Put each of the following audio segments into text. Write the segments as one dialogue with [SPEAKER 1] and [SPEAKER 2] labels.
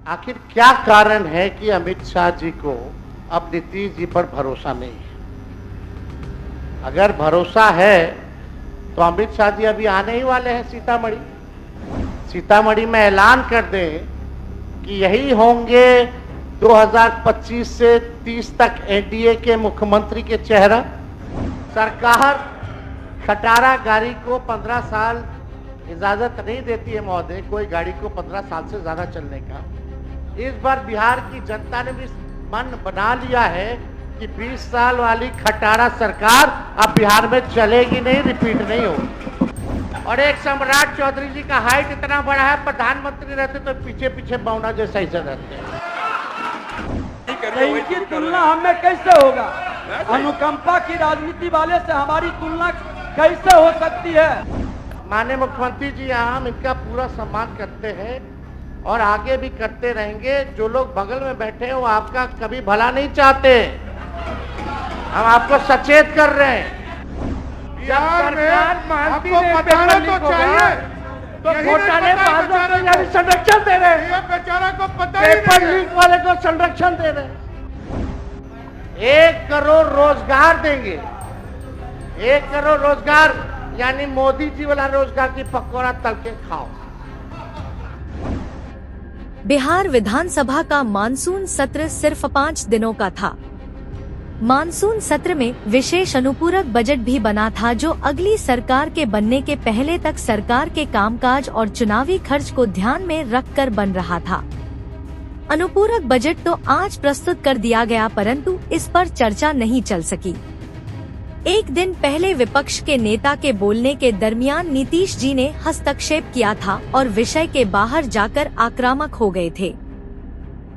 [SPEAKER 1] आखिर क्या कारण है कि अमित शाह जी को अब नीतीश जी पर भरोसा नहीं है? अगर भरोसा है तो अमित शाह जी अभी आने ही वाले हैं सीतामढ़ी। सीतामढ़ी में ऐलान कर दें कि यही होंगे 2025 से 30 तक एनडीए के मुख्यमंत्री के चेहरा। सरकार खटारा गाड़ी को 15 साल इजाजत नहीं देती है महोदय, कोई गाड़ी को 15 साल से ज्यादा चलने का। इस बार बिहार की जनता ने भी मन बना लिया है कि 20 साल वाली खटारा सरकार अब बिहार में चलेगी नहीं, रिपीट नहीं होगी। और एक सम्राट चौधरी जी का हाइट इतना बड़ा है, प्रधानमंत्री रहते तो पीछे पीछे बौना जैसा ही रहते हैं।
[SPEAKER 2] इनकी तुलना हमें कैसे होगा? अनुकंपा की राजनीति वाले से हमारी तुलना कैसे हो सकती है?
[SPEAKER 1] माननीय मुख्यमंत्री जी, हम इनका पूरा सम्मान करते हैं और आगे भी करते रहेंगे। जो लोग बगल में बैठे हैं वो आपका कभी भला नहीं चाहते, हम आपको सचेत कर रहे हैं।
[SPEAKER 3] बिहार में आपको बताना तो चाहिए,
[SPEAKER 1] तो घोटाले बाजों संरक्षण दे रहे हैं,
[SPEAKER 3] ये बेचारा को पता ही
[SPEAKER 1] पेपर
[SPEAKER 3] नहीं
[SPEAKER 1] लीक वाले को संरक्षण दे रहे हैं। 1 करोड़ रोजगार देंगे, 1 करोड़ रोजगार, यानी मोदी जी वाला रोजगार की पकौड़ा तल के खाओ।
[SPEAKER 4] बिहार विधानसभा का मानसून सत्र सिर्फ 5 दिनों का था। मानसून सत्र में विशेष अनुपूरक बजट भी बना था, जो अगली सरकार के बनने के पहले तक सरकार के कामकाज और चुनावी खर्च को ध्यान में रखकर बन रहा था। अनुपूरक बजट तो आज प्रस्तुत कर दिया गया, परंतु इस पर चर्चा नहीं चल सकी। एक दिन पहले विपक्ष के नेता के बोलने के दरमियान नीतीश जी ने हस्तक्षेप किया था और विषय के बाहर जाकर आक्रामक हो गए थे।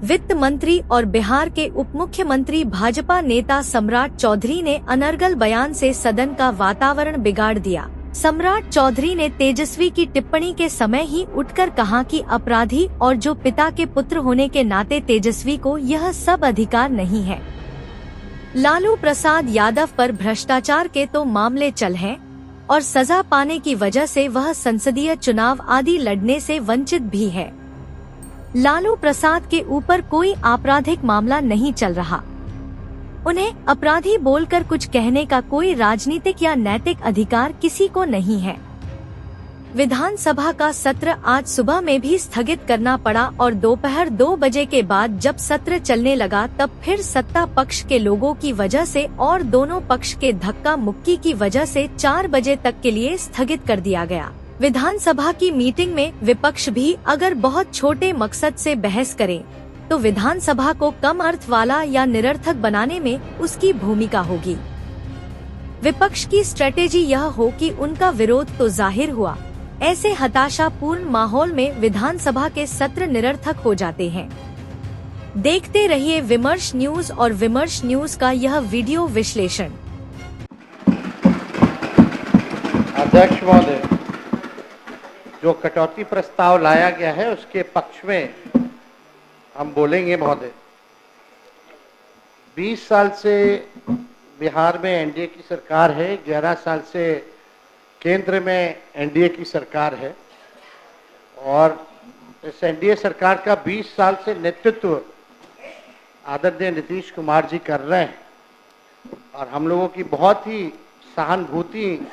[SPEAKER 4] वित्त मंत्री और बिहार के उप मुख्यमंत्री भाजपा नेता सम्राट चौधरी ने अनर्गल बयान से सदन का वातावरण बिगाड़ दिया। सम्राट चौधरी ने तेजस्वी की टिप्पणी के समय ही उठकर कहा कि अपराधी और जो पिता के पुत्र होने के नाते तेजस्वी को यह सब अधिकार नहीं है। लालू प्रसाद यादव पर भ्रष्टाचार के तो मामले चल हैं और सजा पाने की वजह से वह संसदीय चुनाव आदि लड़ने से वंचित भी है। लालू प्रसाद के ऊपर कोई आपराधिक मामला नहीं चल रहा। उन्हें अपराधी बोलकर कुछ कहने का कोई राजनीतिक या नैतिक अधिकार किसी को नहीं है। विधानसभा का सत्र आज सुबह में भी स्थगित करना पड़ा और दोपहर 2 बजे के बाद जब सत्र चलने लगा तब फिर सत्ता पक्ष के लोगों की वजह से और दोनों पक्ष के धक्का मुक्की की वजह से 4 बजे तक के लिए स्थगित कर दिया गया। विधानसभा की मीटिंग में विपक्ष भी अगर बहुत छोटे मकसद से बहस करे तो विधानसभा को कम अर्थ वाला या निरर्थक बनाने में उसकी भूमिका होगी। विपक्ष की स्ट्रेटेजी यह हो कि उनका विरोध तो जाहिर हुआ, ऐसे हताशापूर्ण माहौल में विधानसभा के सत्र निरर्थक हो जाते हैं। देखते रहिए विमर्श न्यूज और विमर्श न्यूज का यह वीडियो विश्लेषण।
[SPEAKER 1] अध्यक्ष महोदय, जो कटौती प्रस्ताव लाया गया है उसके पक्ष में हम बोलेंगे। महोदय, 20 साल से बिहार में एनडीए की सरकार है, 11 साल से केंद्र में एनडीए की सरकार है और इस एनडीए सरकार का 20 साल से नेतृत्व आदरणीय नीतीश कुमार जी कर रहे हैं और हम लोगों की बहुत ही सहानुभूति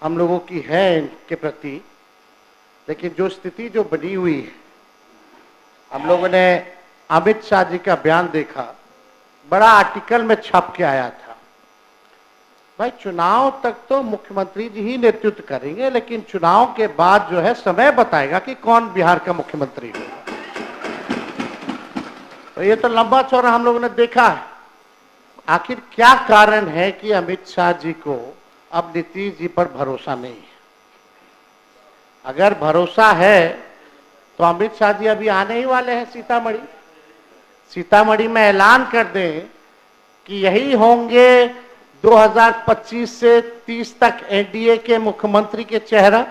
[SPEAKER 1] हम लोगों की है इनके प्रति। लेकिन जो स्थिति जो बनी हुई है, हम लोगों ने अमित शाह जी का बयान देखा, बड़ा आर्टिकल में छप के आया था। भाई, चुनाव तक तो मुख्यमंत्री जी ही नेतृत्व करेंगे, लेकिन चुनाव के बाद जो है समय बताएगा कि कौन बिहार का मुख्यमंत्री होगा। तो ये तो लंबा चौड़ा हम लोगों ने देखा है। आखिर क्या कारण है कि अमित शाह जी को अब नीतीश जी पर भरोसा नहीं है? अगर भरोसा है तो अमित शाह जी अभी आने ही वाले हैं सीतामढ़ी। सीतामढ़ी में ऐलान कर दें कि यही होंगे 2025 से 30 तक एनडीए के मुख्यमंत्री के चेहरा।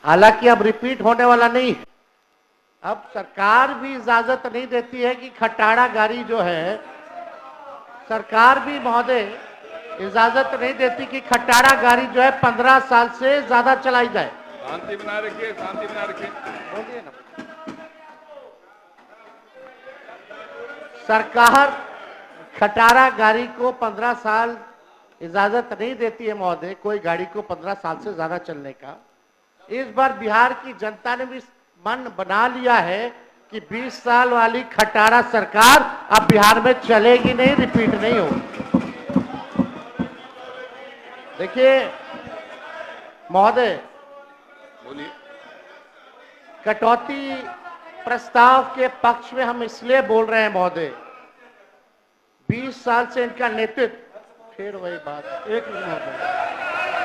[SPEAKER 1] हालांकि अब रिपीट होने वाला नहीं है। अब सरकार भी इजाजत नहीं देती है कि खटारा गाड़ी जो है, सरकार भी महोदय इजाजत नहीं देती कि खटारा गाड़ी जो है 15 साल से ज्यादा चलाई जाए।
[SPEAKER 3] शांति बनाए रखिए, शांति बनाए रखिए।
[SPEAKER 1] बोलिए ना। सरकार खटारा गाड़ी को 15 साल इजाजत नहीं देती है महोदय, कोई गाड़ी को 15 साल से ज्यादा चलने का। इस बार बिहार की जनता ने भी मन बना लिया है कि 20 साल वाली खटारा सरकार अब बिहार में चलेगी नहीं, रिपीट नहीं होगी। देखिए महोदय,
[SPEAKER 3] बोलिए।
[SPEAKER 1] कटौती प्रस्ताव के पक्ष में हम इसलिए बोल रहे हैं महोदय, 20 साल से इनका नेतृत्व, फिर वही बात, एक मिनट महोदय,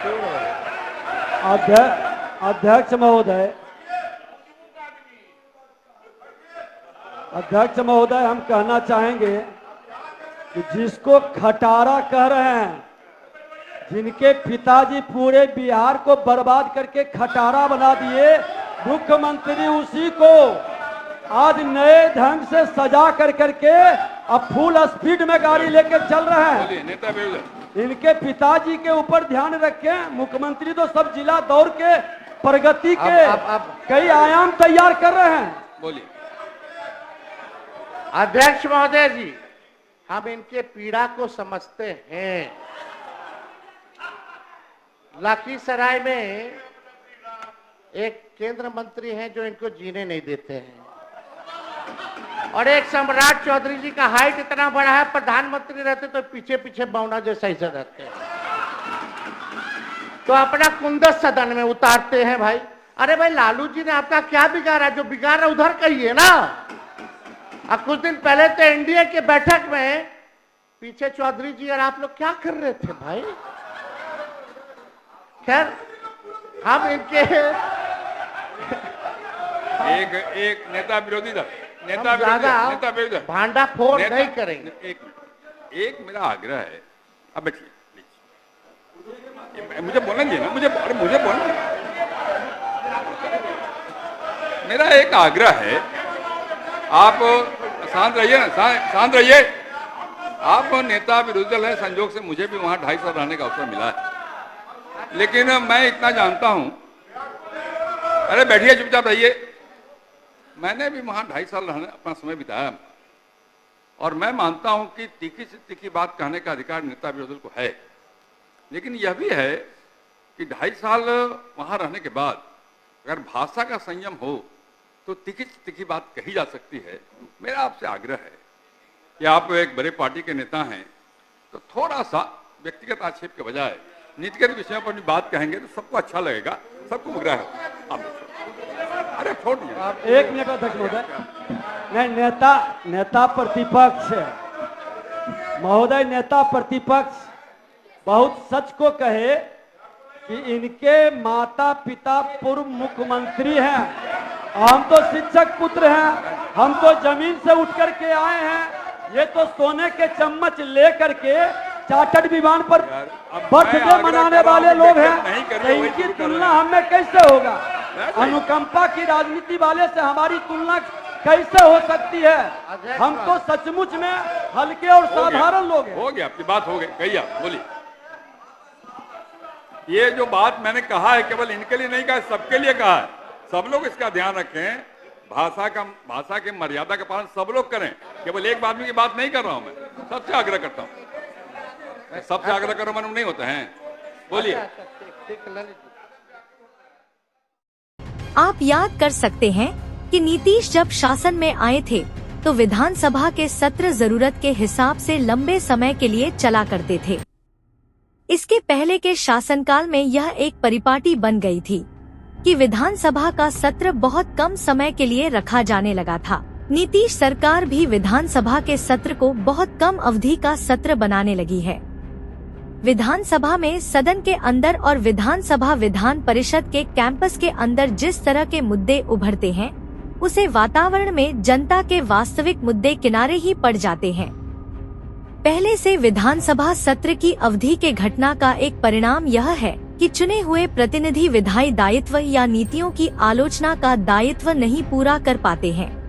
[SPEAKER 1] फिर वही।
[SPEAKER 2] अध्यक्ष महोदय, हम कहना चाहेंगे कि जिसको खटारा कह रहे हैं, जिनके पिताजी पूरे बिहार को बर्बाद करके खटारा बना दिए, मुख्यमंत्री उसी को आज नए ढंग से सजा करके अब फुल स्पीड में गाड़ी लेके चल रहे हैं।
[SPEAKER 3] नेता
[SPEAKER 2] इनके पिताजी के ऊपर ध्यान रखें। मुख्यमंत्री तो सब जिला दौड़ के प्रगति के कई आयाम तैयार कर रहे हैं।
[SPEAKER 3] बोलिए।
[SPEAKER 1] अध्यक्ष महोदय जी, हम इनके पीड़ा को समझते हैं। लखीसराय में एक केंद्र मंत्री हैं जो इनको जीने नहीं देते हैं, और एक सम्राट चौधरी जी का हाइट इतना बड़ा है, प्रधानमंत्री रहते तो पीछे पीछे बौना जैसा ही रहते हैं, तो अपना कुंदस सदन में उतारते हैं। भाई अरे भाई, लालू जी ने आपका क्या बिगाड़ा? जो बिगाड़ा उधर कहिए ना। अब कुछ दिन पहले तो एनडीए के बैठक में पीछे चौधरी जी और आप लोग क्या कर रहे थे भाई? खैर, हम इनके
[SPEAKER 3] एक नेता विरोधी दल,
[SPEAKER 1] नेता विरोधी भांडा फोड़ नहीं करेंगे।
[SPEAKER 3] एक मेरा आग्रह है, अब बैठिए, मुझे बोलने दीजिए ना, मुझे बोलने। मेरा एक आग्रह है, आप शांत रहिए ना, शांत रहिए। आप नेता विरोधी दल है, संजोग से मुझे भी वहां 2.5 साल रहने का अवसर मिला है, लेकिन मैं इतना जानता हूं, अरे बैठिए, चुपचाप रहिए। मैंने भी वहां 2.5 साल रहने अपना समय बिताया, और मैं मानता हूं कि तीखी से तीखी बात कहने का अधिकार नेता विरोधी दल को है, लेकिन यह भी है कि 2.5 साल वहां रहने के बाद अगर भाषा का संयम हो तो तीखी से तीखी बात कही जा सकती है। मेरा आपसे आग्रह है कि आप एक बड़े पार्टी के नेता हैं, तो थोड़ा सा व्यक्तिगत आक्षेप के बजाय नीतिगत विषयों पर बात कहेंगे तो सबको अच्छा लगेगा, सबको मुग्रा है। अरे छोड़ दिया।
[SPEAKER 2] एक मिनट अध्यक्ष महोदय, नहीं, नेता प्रतिपक्ष महोदय, नेता प्रतिपक्ष बहुत सच को कहे कि इनके माता पिता पूर्व मुख्यमंत्री हैं, हम तो शिक्षक पुत्र हैं, हम तो जमीन से उठ करके आए हैं, ये तो सोने के चम्मच ले करके चार्टर्ड विमान पर बर्थडे मनाने वाले लोग हैं। तो इनकी तुलना हमें कैसे होगा? अनुकंपा की राजनीति वाले से हमारी तुलना कैसे हो सकती है? हम तो सचमुच में हल्के और साधारण लोग हैं।
[SPEAKER 3] हो गया, आपकी बात हो गई, कहिए आप, बोलिए। ये जो बात मैंने कहा है केवल इनके लिए नहीं कहा, सबके लिए कहा है। सब लोग इसका ध्यान रखें, भाषा के मर्यादा का पालन सब लोग करें। केवल एक आदमी की बात नहीं कर रहा हूं, मैं सबसे आग्रह करता हूं, सबसे आग्रह करो मालूम नहीं होता है। बोलिए।
[SPEAKER 4] आप याद कर सकते हैं कि नीतीश जब शासन में आए थे तो विधानसभा के सत्र जरूरत के हिसाब से लंबे समय के लिए चला करते थे। इसके पहले के शासनकाल में यह एक परिपाटी बन गई थी कि विधानसभा का सत्र बहुत कम समय के लिए रखा जाने लगा था। नीतीश सरकार भी विधानसभा के सत्र को बहुत कम अवधि का सत्र बनाने लगी है। विधानसभा में सदन के अंदर और विधानसभा विधान परिषद के कैंपस के अंदर जिस तरह के मुद्दे उभरते हैं, उसे वातावरण में जनता के वास्तविक मुद्दे किनारे ही पड़ जाते हैं। पहले से विधानसभा सत्र की अवधि के घटना का एक परिणाम यह है कि चुने हुए प्रतिनिधि विधायी दायित्व या नीतियों की आलोचना का दायित्व नहीं पूरा कर पाते हैं।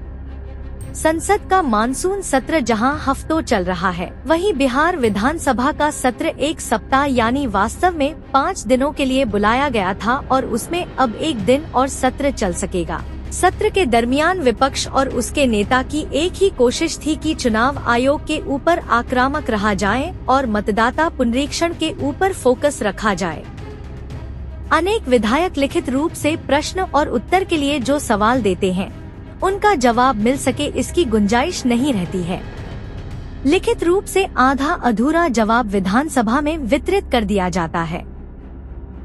[SPEAKER 4] संसद का मानसून सत्र जहां हफ्तों चल रहा है, वहीं बिहार विधानसभा का सत्र 1 सप्ताह यानी वास्तव में 5 दिनों के लिए बुलाया गया था और उसमें अब 1 दिन और सत्र चल सकेगा। सत्र के दरमियान विपक्ष और उसके नेता की एक ही कोशिश थी कि चुनाव आयोग के ऊपर आक्रामक रहा जाए और मतदाता पुनरीक्षण के ऊपर फोकस रखा जाए। अनेक विधायक लिखित रूप से प्रश्न और उत्तर के लिए जो सवाल देते हैं, उनका जवाब मिल सके इसकी गुंजाइश नहीं रहती है। लिखित रूप से आधा अधूरा जवाब विधानसभा में वितरित कर दिया जाता है।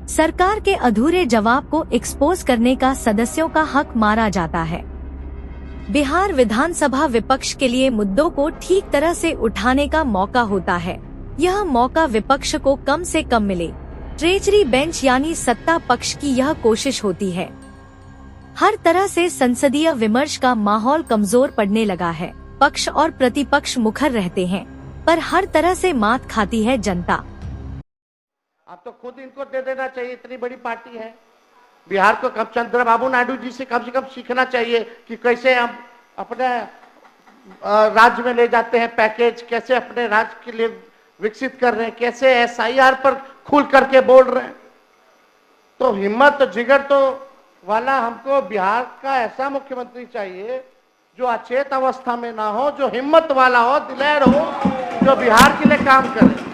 [SPEAKER 4] सरकार के अधूरे जवाब को एक्सपोज करने का सदस्यों का हक मारा जाता है। बिहार विधानसभा विपक्ष के लिए मुद्दों को ठीक तरह से उठाने का मौका होता है। यह मौका विपक्ष को कम से कम मिले। ट्रेजरी बेंच यानी सत्ता पक्ष की यह कोशिश होती है। हर तरह से संसदीय विमर्श का माहौल कमजोर पड़ने लगा है। पक्ष और प्रतिपक्ष मुखर रहते हैं, पर हर तरह से मात खाती है जनता।
[SPEAKER 1] अब तो खुद इनको दे देना चाहिए, इतनी बड़ी पार्टी है। बिहार को कब चंद्रबाबू नायडू जी से कम सीखना चाहिए कि कैसे हम अपने राज्य में ले जाते हैं पैकेज, कैसे अपने राज्य के लिए विकसित कर रहे हैं, कैसे SIR पर खुल करके बोल रहे हैं। तो हिम्मत तो जिगर तो वाला हमको बिहार का ऐसा मुख्यमंत्री चाहिए जो अचेत अवस्था में ना हो, जो हिम्मत वाला हो, दिलेर हो, जो बिहार के लिए काम करे।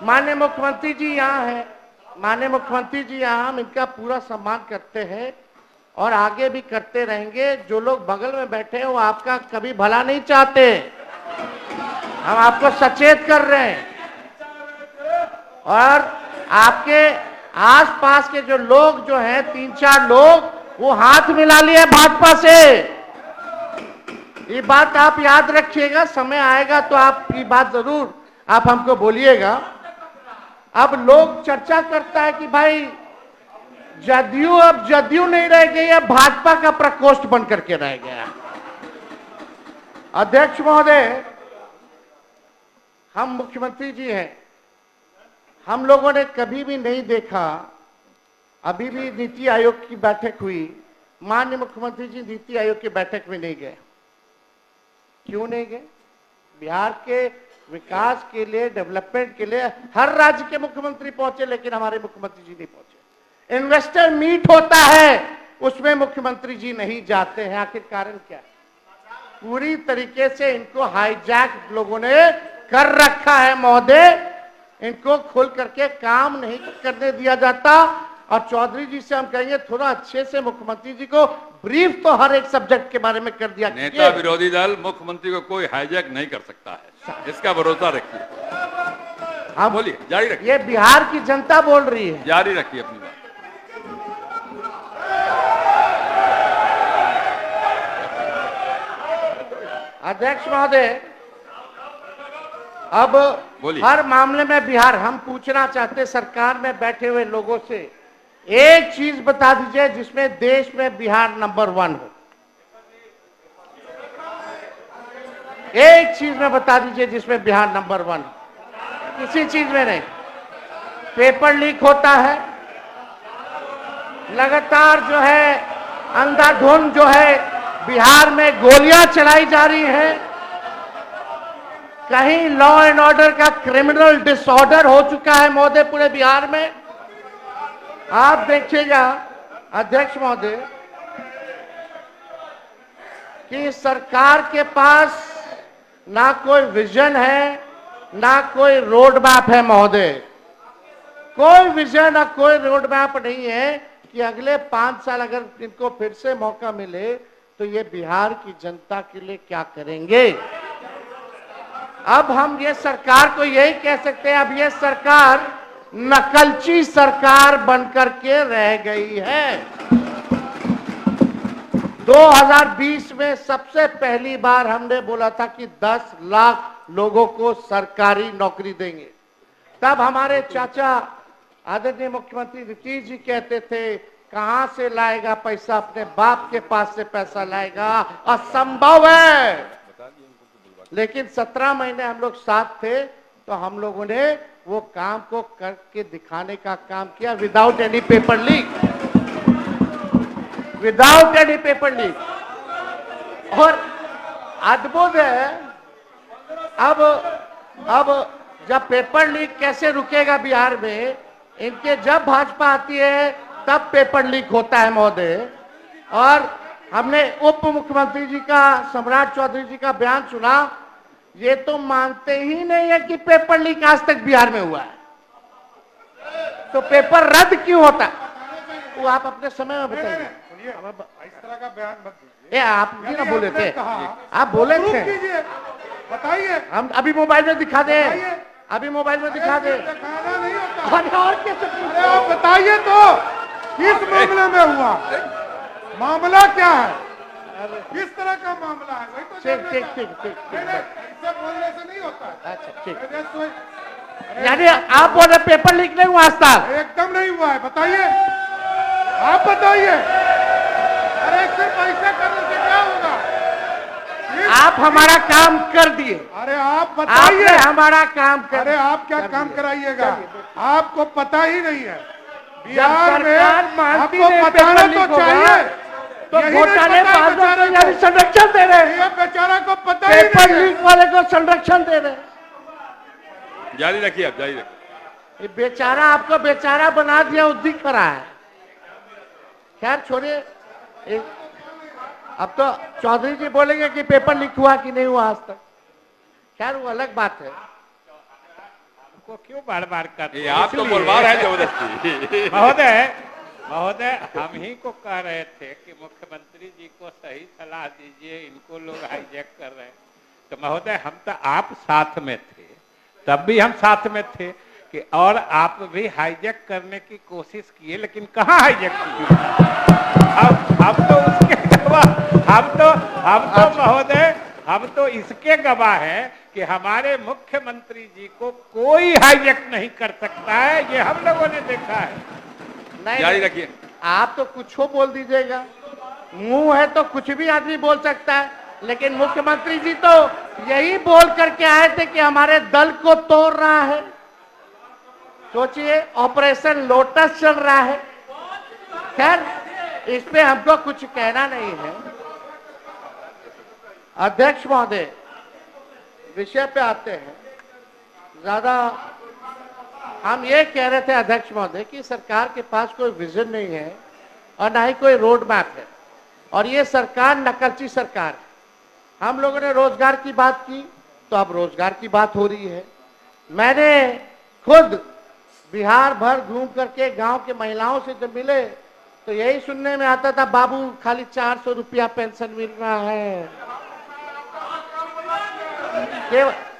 [SPEAKER 1] माननीय मुख्यमंत्री जी यहाँ है, माननीय मुख्यमंत्री जी यहाँ, हम इनका पूरा सम्मान करते हैं और आगे भी करते रहेंगे। जो लोग बगल में बैठे हैं वो आपका कभी भला नहीं चाहते, हम आपको सचेत कर रहे हैं। और आपके आसपास के जो लोग जो हैं 3-4 लोग, वो हाथ मिला लिए भाजपा से। ये बात आप याद रखिएगा, समय आएगा तो आप ये बात जरूर आप हमको बोलिएगा। अब लोग चर्चा करता है कि भाई जदयू अब जदयू नहीं रह गई, अब भाजपा का प्रकोष्ठ बन करके रह गया। अध्यक्ष महोदय, हम मुख्यमंत्री जी हैं, हम लोगों ने कभी भी नहीं देखा, अभी भी नीति आयोग की बैठक हुई, माननीय मुख्यमंत्री जी नीति आयोग की बैठक में नहीं गए। क्यों नहीं गए? बिहार के विकास के लिए, डेवलपमेंट के लिए हर राज्य के मुख्यमंत्री पहुंचे, लेकिन हमारे मुख्यमंत्री जी नहीं पहुंचे। इन्वेस्टर मीट होता है, उसमें मुख्यमंत्री जी नहीं जाते हैं। आखिर कारण क्या है? पूरी तरीके से इनको हाईजैक लोगों ने कर रखा है महोदय। इनको खोल करके काम नहीं करने दिया जाता। और चौधरी जी से हम कहेंगे थोड़ा अच्छे से मुख्यमंत्री जी को ब्रीफ तो हर एक सब्जेक्ट के बारे में कर दिया।
[SPEAKER 3] नेता विरोधी दल मुख्यमंत्री को कोई हाईजैक नहीं कर सकता है, इसका भरोसा रखिए।
[SPEAKER 1] आप
[SPEAKER 3] बोलिए, जारी रखिए।
[SPEAKER 1] ये बिहार की जनता बोल रही है,
[SPEAKER 3] जारी रखिए अपनी बात।
[SPEAKER 1] अध्यक्ष महोदय, अब हर मामले में बिहार, हम पूछना चाहते सरकार में बैठे हुए लोगों से, एक चीज बता दीजिए जिसमें देश में बिहार नंबर 1 हो। एक चीज में बता दीजिए जिसमें बिहार नंबर 1 हो। किसी चीज में नहीं। पेपर लीक होता है लगातार, जो है अंधाधुंध जो है बिहार में गोलियां चलाई जा रही हैं। कहीं लॉ एंड ऑर्डर का क्रिमिनल डिसऑर्डर हो चुका है महोदय पूरे बिहार में। आप देखिएगा अध्यक्ष महोदय कि सरकार के पास ना कोई विजन है, ना कोई रोड मैप है महोदय। कोई विजन और कोई रोड मैप नहीं है कि अगले 5 साल अगर इनको फिर से मौका मिले तो ये बिहार की जनता के लिए क्या करेंगे। अब हम ये सरकार को यही कह सकते हैं, अब ये सरकार नकलची सरकार बनकर के रह गई है। 2020 में सबसे पहली बार हमने बोला था कि 10 लाख लोगों को सरकारी नौकरी देंगे। तब हमारे चाचा आदरणीय मुख्यमंत्री नीतीश जी कहते थे कहां से लाएगा पैसा, अपने बाप के पास से पैसा लाएगा, असंभव है। लेकिन 17 महीने हम लोग साथ थे तो हम लोगों ने वो काम को करके दिखाने का काम किया, without any paper leak, without any paper leak. और अद्भुत है, अब जब पेपर लीक कैसे रुकेगा बिहार में, इनके जब भाजपा आती है तब पेपर लीक होता है महोदय। और हमने उप मुख्यमंत्री जी का, सम्राट चौधरी जी का बयान सुना। ये तो मानते ही नहीं है कि पेपर लीक आज तक बिहार में हुआ है, तो पेपर रद्द क्यों होता है वो आप अपने समय में बताइए।
[SPEAKER 5] इस तरह का बयान मत दीजिए।
[SPEAKER 1] ये आप भी ना बोले थे, आप बोले थे,
[SPEAKER 5] बताइए।
[SPEAKER 1] हम अभी मोबाइल में दिखा दे, अभी मोबाइल में दिखा दे।
[SPEAKER 5] दिखाना नहीं होता।
[SPEAKER 1] अरे और कैसे
[SPEAKER 5] अरे आप बताइए तो किस मामले में हुआ, मामला क्या है, किस तरह का मामला है, वही तो
[SPEAKER 1] ठीक ठीक ठीक ठीक
[SPEAKER 5] नहीं, नहीं, ऐसे बोलने से नहीं होता है।
[SPEAKER 1] अच्छा ठीक।
[SPEAKER 5] मैंने
[SPEAKER 1] यानी आप बोल रहे पेपर लीक नहीं हुआ आज तक?
[SPEAKER 5] एकदम नहीं हुआ है, बताइए, आप बताइए। अरे सिर्फ ऐसा करने से क्या होगा?
[SPEAKER 1] आप हमारा काम कर दिए,
[SPEAKER 5] अरे आप बताइए।
[SPEAKER 1] आपने हमारा काम कर।
[SPEAKER 5] अरे आप क्या काम कराइएगा, आपको पता ही नहीं है।
[SPEAKER 1] जब
[SPEAKER 5] बिहार में
[SPEAKER 1] सरकार मानती
[SPEAKER 5] आपको
[SPEAKER 1] नहीं
[SPEAKER 5] बताना
[SPEAKER 1] पेपर लीक
[SPEAKER 5] तो
[SPEAKER 1] होगा,
[SPEAKER 5] चाहिए।
[SPEAKER 1] तो
[SPEAKER 5] यही नहीं
[SPEAKER 1] घोटाले
[SPEAKER 5] पता है
[SPEAKER 1] बाजों
[SPEAKER 5] बेचारे
[SPEAKER 1] को यानी
[SPEAKER 5] को।
[SPEAKER 1] संरक्षण दे रहे,
[SPEAKER 5] ये बेचारा को पता ही
[SPEAKER 1] पेपर
[SPEAKER 5] नहीं है।
[SPEAKER 1] लीक वाले को संरक्षण दे रहे।
[SPEAKER 3] जारी रखिए, आप जारी रखिए।
[SPEAKER 1] ये बेचारा आपको बेचारा बना दिया, वो दिख रहा है। खैर छोड़िए, अब तो चौधरी जी बोलेंगे कि पेपर लीक हुआ कि नहीं हुआ आज तक। खैर वो अलग बात है।
[SPEAKER 6] को क्यों बार बार कर
[SPEAKER 3] ये आप तो बोलवा रहे हैं जबरदस्ती।
[SPEAKER 6] महोदय हम ही को कह रहे थे कि मुख्यमंत्री जी को सही सलाह दीजिए, इनको लोग हाईजैक कर रहे हैं। तो महोदय हम तो आप साथ में थे, तब भी हम साथ में थे कि और आप भी हाईजैक करने की कोशिश किए, लेकिन कहाँ हाईजैक किए। हम तो उसके गवाह, हम तो महोदय हम तो इसके गवाह हैं कि हमारे मुख्यमंत्री जी को कोई हाईजैक नहीं कर सकता है, ये हम लोगों ने देखा है।
[SPEAKER 3] जारी रखिए।
[SPEAKER 1] आप तो कुछ हो बोल दीजिएगा, मुंह है तो कुछ भी आदमी बोल सकता है, लेकिन मुख्यमंत्री जी तो यही बोल करके आए थे कि हमारे दल को तोड़ रहा है। सोचिए, ऑपरेशन लोटस चल रहा है। खैर इस पे हमको कुछ कहना नहीं है। अध्यक्ष महोदय, विषय पे आते हैं। ज्यादा हम ये कह रहे थे अध्यक्ष महोदय कि सरकार के पास कोई विजन नहीं है और ना ही कोई रोड मैप है, और ये सरकार नकलची सरकार है। हम लोगों ने रोजगार की बात की तो अब रोजगार की बात हो रही है। मैंने खुद बिहार भर घूम करके गांव के महिलाओं से जब मिले तो यही सुनने में आता था, बाबू खाली 400 रुपया पेंशन मिल रहा है।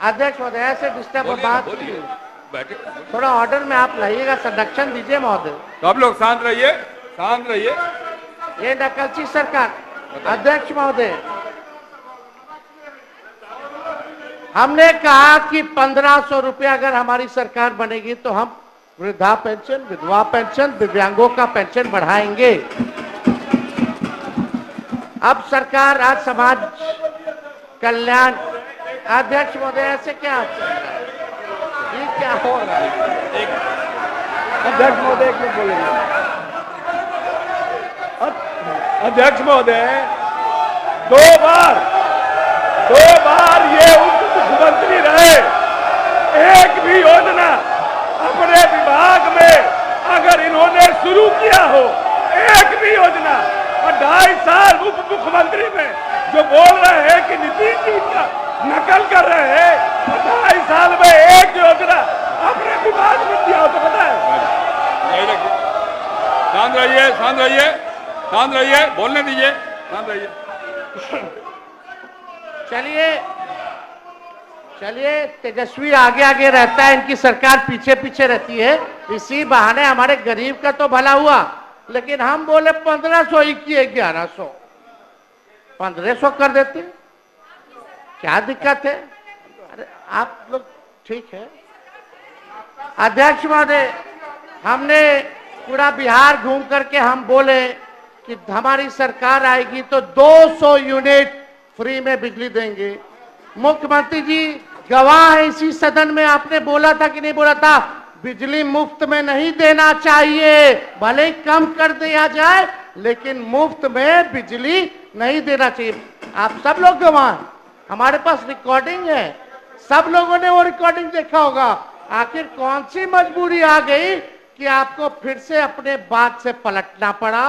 [SPEAKER 1] अध्यक्ष महोदय ऐसे डिस्टर्ब बात, थोड़ा ऑर्डर में आप लाइएगा, संरक्षण दीजिए महोदय।
[SPEAKER 3] तो आप लोग शांत रहिए, शांत रहिए।
[SPEAKER 1] ये नकलची सरकार। अध्यक्ष महोदय, हमने कहा कि 1500 रुपया अगर हमारी सरकार बनेगी तो हम वृद्धा पेंशन, विधवा पेंशन, दिव्यांगों का पेंशन बढ़ाएंगे। अब सरकार आज समाज कल्याण। अध्यक्ष महोदय ऐसे क्या ये क्या हो रहा है?
[SPEAKER 2] अध्यक्ष महोदय एक मिनट बोलेंगे। अध्यक्ष महोदय, दो बार ये उप मुख्यमंत्री रहे, एक भी योजना अपने विभाग में अगर इन्होंने शुरू किया हो, एक भी योजना, और 2.5 साल उप मुख्यमंत्री में जो बोल रहे हैं कि नीतीश जी का नकल कर रहे हैं, 2.5 साल में एक योजना अपने विभाग में दिया हो तो पता है।
[SPEAKER 3] शांत रहिए, शांत रहिए, शांत रहिए, बोलने दीजिए, शांत रहिए।
[SPEAKER 1] चलिए तेजस्वी आगे आगे रहता है, इनकी सरकार पीछे पीछे रहती है। इसी बहाने हमारे गरीब का तो भला हुआ, लेकिन हम बोले 1500 ही किए, 1100 1500 कर देते, क्या दिक्कत है? अरे आप लोग ठीक है। अध्यक्ष महोदय, हमने पूरा बिहार घूम करके हम बोले कि हमारी सरकार आएगी तो 200 यूनिट फ्री में बिजली देंगे। मुख्यमंत्री जी गवाह है इसी सदन में, आपने बोला था कि नहीं बोला था, बिजली मुफ्त में नहीं देना चाहिए, भले ही कम कर दिया जाए लेकिन मुफ्त में बिजली नहीं देना चाहिए। आप सब लोग गवाह हैं, हमारे पास रिकॉर्डिंग है, सब लोगों ने वो रिकॉर्डिंग देखा होगा। आखिर कौन सी मजबूरी आ गई कि आपको फिर से अपने बात से पलटना पड़ा?